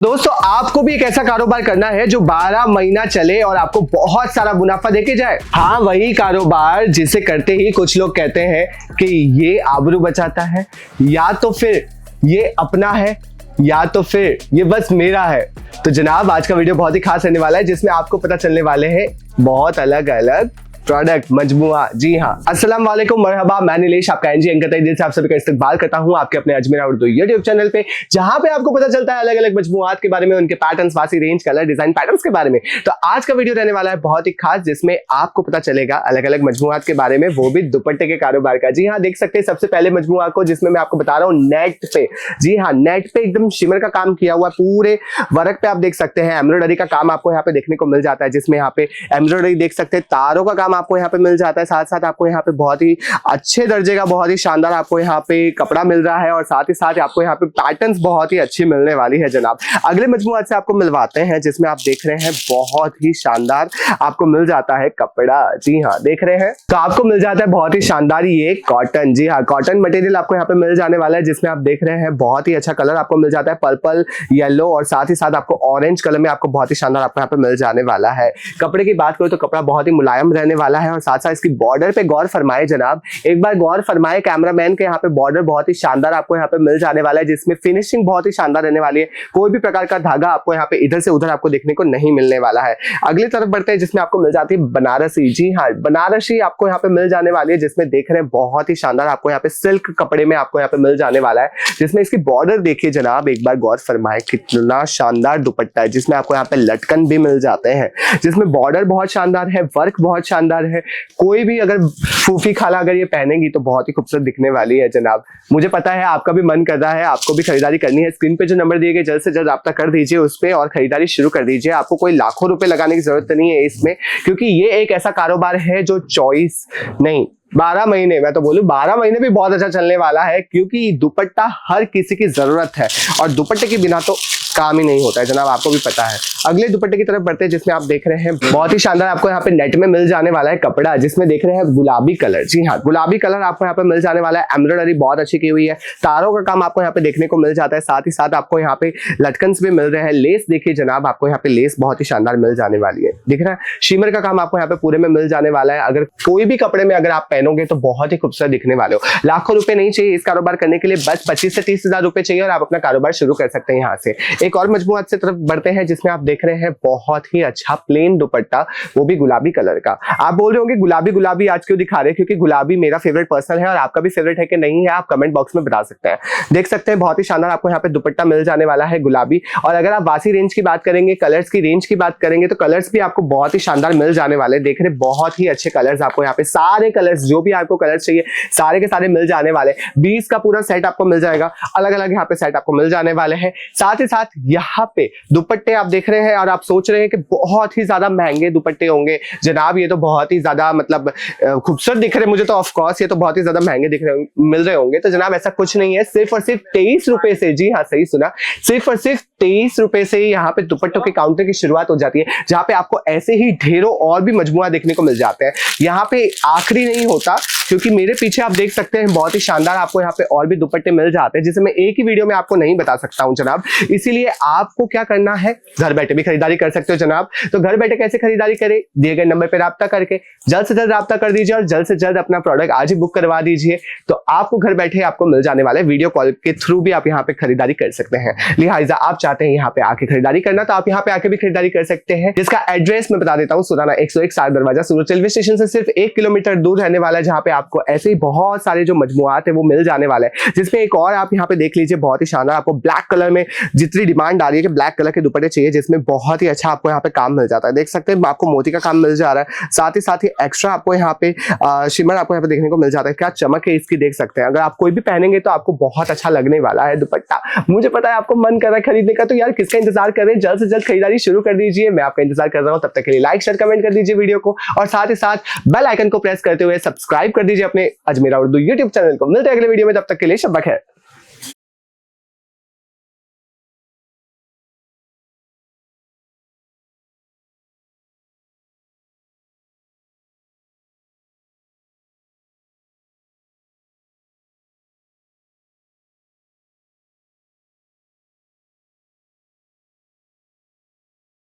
दोस्तों आपको भी एक ऐसा कारोबार करना है जो 12 महीना चले और आपको बहुत सारा मुनाफा देके जाए। हाँ, वही कारोबार जिसे करते ही कुछ लोग कहते हैं कि ये आबरू बचाता है, या तो फिर ये अपना है, या तो फिर ये बस मेरा है। तो जनाब आज का वीडियो बहुत ही खास रहने वाला है जिसमें आपको पता चलने वाले हैं बहुत अलग अलग प्रोडक्ट मजमुआ। जी हाँ, अस्सलाम वालेकुम, मरहबा, मैं नीलेश आपका एनजी एंकर दिल से आप सभी का इस्तकबाल करता हूँ आपके अपने अजमेरा उर्दू यूट्यूब चैनल पे, जहां पे आपको पता चलता है अलग अलग मजमुआत के बारे में, उनके पैटर्न्स, वासी रेंज, कलर, डिजाइन पैटर्न्स के बारे में। तो आज का वीडियो रहने वाला है बहुत ही खास जिसमें आपको पता चलेगा अलग अलग मजमुआत के बारे में, वो भी दुपट्टे के कारोबार का। जी हाँ, देख सकते हैं सबसे पहले मजमुआ को जिसमें मैं आपको बता रहा हूँ नेट पे। जी हाँ, नेट पे एकदम शिमर का काम किया हुआ, पूरे वर्क पे आप देख सकते हैं एम्ब्रॉयडरी का काम आपको यहाँ पे देखने को मिल जाता है, जिसमें यहाँ पे एम्ब्रॉयडरी देख सकते हैं, तारों का काम आपको यहाँ पे मिल जाता है, साथ साथ आपको यहाँ पे बहुत ही अच्छे दर्जे का, बहुत ही शानदार आपको यहाँ पे कपड़ा मिल रहा है, और साथ ही साथ आपको यहाँ पे पैटर्न्स बहुत ही अच्छी मिलने वाली है। जनाब अगले मजमुआ से आपको मिलवाते हैं जिसमें आप देख रहे हैं बहुत ही शानदार आपको मिल जाता है कपड़ा। जी हाँ, देख रहे हैं तो आपको मिल जाता है बहुत ही शानदार ये कॉटन। जी हाँ, कॉटन मटेरियल आपको यहाँ पे मिल जाने वाला है, जिसमें आप देख रहे हैं बहुत ही अच्छा कलर आपको मिल जाता है, पर्पल, येलो और साथ ही साथ आपको ऑरेंज कलर में आपको बहुत ही शानदार आपको यहाँ पे मिल जाने वाला है। कपड़े की बात करें तो कपड़ा बहुत ही मुलायम रहने वाला है, और साथ साथ इसकी बॉर्डर पे गौर फरमाए जनाब, एक बार गौर फरमाए कैमरामैन के, यहाँ पे बॉर्डर बहुत ही शानदार आपको यहाँ पे मिल जाने वाला है, जिसमें फिनिशिंग बहुत ही शानदार रहने वाली है। कोई भी प्रकार का धागा आपको यहाँ पे इधर से उधर आपको देखने को नहीं मिलने वाला है। अगली तरफ बढ़ते हैं जिसमें आपको मिल जाती है बनारसी। जी हाँ, बनारसी आपको यहाँ पे मिल जाने वाली है, जिसमें देख रहे हैं बहुत ही शानदार आपको यहाँ पे सिल्क कपड़े में आपको यहाँ पे मिल जाने वाला है, जिसमें इसकी बॉर्डर देखिए जनाब, एक बार गौर फरमाए कितना शानदार दुपट्टा है, जिसमें आपको यहाँ पे लटकन भी मिल जाते हैं, जिसमें बॉर्डर बहुत शानदार है, वर्क बहुत शानदार है। कोई भी अगर फूफी खाला अगर ये पहनेंगी तो बहुत ही खूबसूरत दिखने वाली है जनाब। मुझे पता है आपका भी मन कर रहा है, आपको भी खरीदारी करनी है। स्क्रीन पे जो नंबर दिए गए जल्द से जल्द रब्ता कर दीजिए उस पे और खरीदारी शुरू कर दीजिए। आपको कोई लाखों रुपए लगाने की जरूरत नहीं है इसमें, क्योंकि ये एक ऐसा कारोबार है जो चॉइस नहीं, 12 महीने, मैं तो बोलूं 12 महीने भी बहुत अच्छा चलने वाला है, क्योंकि दुपट्टा हर किसी की जरूरत है और दुपट्टे के बिना तो काम ही नहीं होता है जनाब, आपको भी पता है। अगले दुपट्टे की तरफ बढ़ते हैं जिसमें आप देख रहे हैं बहुत ही शानदार आपको यहाँ पे नेट में मिल जाने वाला है कपड़ा, जिसमें देख रहे हैं गुलाबी कलर। जी हाँ, गुलाबी कलर आपको यहाँ पे मिल जाने वाला है, एम्ब्रॉयडरी बहुत अच्छी की हुई है, तारों का काम आपको यहाँ पे देखने को मिल जाता है, साथ ही साथ आपको यहाँ पे लटकन्स भी मिल रहे हैं। लेस देखिए जनाब, आपको यहाँ पे लेस बहुत ही शानदार मिल जाने वाली है, दिख रहा है, शिमर का काम आपको यहाँ पे पूरे में मिल जाने वाला है। अगर कोई भी कपड़े में अगर आप पहनोगे तो बहुत ही खूबसूरत दिखने वाले हो। लाखों रुपए नहीं चाहिए इस कारोबार करने के लिए, बस 25 से 30 हजार रुपए चाहिए और आप अपना कारोबार शुरू कर सकते हैं। यहाँ से एक और मजमुआ से तरफ बढ़ते हैं जिसमें आप देख रहे हैं बहुत ही अच्छा प्लेन दुपट्टा, वो भी गुलाबी कलर का। आप बोल रहे होंगे गुलाबी गुलाबी आज क्यों दिखा रहे हैं, क्योंकि गुलाबी मेरा फेवरेट पर्सनल है और आपका भी फेवरेट है कि नहीं है, आप कमेंट बॉक्स में बता सकते हैं। देख सकते हैं बहुत ही शानदार आपको यहाँ पे दुपट्टा मिल जाने वाला है गुलाबी। और अगर आप वासी रेंज की बात करेंगे, कलर्स की रेंज की बात करेंगे, तो कलर्स भी आपको बहुत ही शानदार मिल जाने वाले। देख रहे बहुत ही अच्छे कलर्स आपको यहाँ पे, सारे कलर्स जो भी आपको कलर्स चाहिए सारे के सारे मिल जाने वाले। 20 का पूरा सेट आपको मिल जाएगा, अलग अलग यहाँ पे सेट आपको मिल जाने वाले हैं। साथ ही साथ यहाँ पे दुपट्टे आप देख रहे हैं और आप सोच रहे हैं कि बहुत ही ज्यादा महंगे दुपट्टे होंगे जनाब, ये तो बहुत ही ज्यादा मतलब खूबसूरत दिख रहे हैं मुझे, तो ऑफ कोर्स ये तो बहुत ही ज्यादा महंगे दिख रहे मिल रहे होंगे। तो जनाब ऐसा कुछ नहीं है, सिर्फ और सिर्फ 23 रुपए से, जी हाँ सही सुना, सिर्फ और सिर्फ 23 रुपए से यहाँ पे दुपट्टों के काउंटर की शुरुआत हो जाती है, जहाँ पे आपको ऐसे ही ढेरों और भी मजमुआ देखने को मिल जाते हैं। यहाँ पे आखिरी नहीं होता, क्योंकि मेरे पीछे आप देख सकते हैं बहुत ही शानदार आपको यहाँ पे और भी दुपट्टे मिल जाते हैं, जिसे मैं एक ही वीडियो में आपको नहीं बता सकता हूँ जनाब। इसीलिए आपको क्या करना है, घर बैठे भी खरीदारी कर सकते हो जनाब। तो घर बैठे कैसे खरीदारी करें, दिए गए नंबर पे राब्ता करके जल्द से जल्द राब्ता कर दीजिए और जल्द से जल्द अपना प्रोडक्ट आज ही बुक करवा दीजिए। तो आपको घर बैठे आपको मिल जाने वाले, वीडियो कॉल के थ्रू भी आप यहाँ पे खरीदारी कर सकते हैं। लिहाजा आप चाहते हैं यहाँ पे आके खरीदारी करना, तो आप यहाँ पे आके भी खरीदारी कर सकते हैं, जिसका एड्रेस मैं बता देता हूँ, सुराना 101 सार दरवाजा, सूरत रेलवे स्टेशन से सिर्फ 1 किलोमीटर दूर रहने वाला है, जहाँ पे आपको ऐसे ही बहुत सारे जो मजमुआत है वो मिल जाने वाले हैं। जिसमें एक और आप यहाँ पे देख लीजिए बहुत ही शानदार आपको ब्लैक कलर में, जितनी डिमांड आ रही है कि ब्लैक कलर के दुपट्टे चाहिए, जिसमें बहुत ही अच्छा आपको यहाँ पे काम मिल जाता है। देख सकते हैं आपको मोती का काम मिल जा रहा है, साथ ही एक्स्ट्रा आपको यहाँ पे शिमर आपको यहाँ पे देखने को मिल जाता है। क्या चमक है इसकी, देख सकते हैं। अगर आप कोई भी पहनेंगे तो आपको बहुत अच्छा लगने वाला है दुपट्टा। मुझे पता है आपको मन कर रहा है खरीदने का, तो यार किसका इंतजार कर रहे हैं, जल्द से जल्द खरीदारी शुरू कर दीजिए। मैं आपका इंतजार कर रहा हूँ, तब तक के लिए लाइक शेयर कमेंट कर दीजिए वीडियो को, और साथ ही साथ बेल आइकन को प्रेस करते हुए सब्सक्राइब कर दीजिए अपने अजमेरा उर्दू यूट्यूब चैनल को। मिलते हैं अगले वीडियो में, तब तक के लिए शब्बा खैर।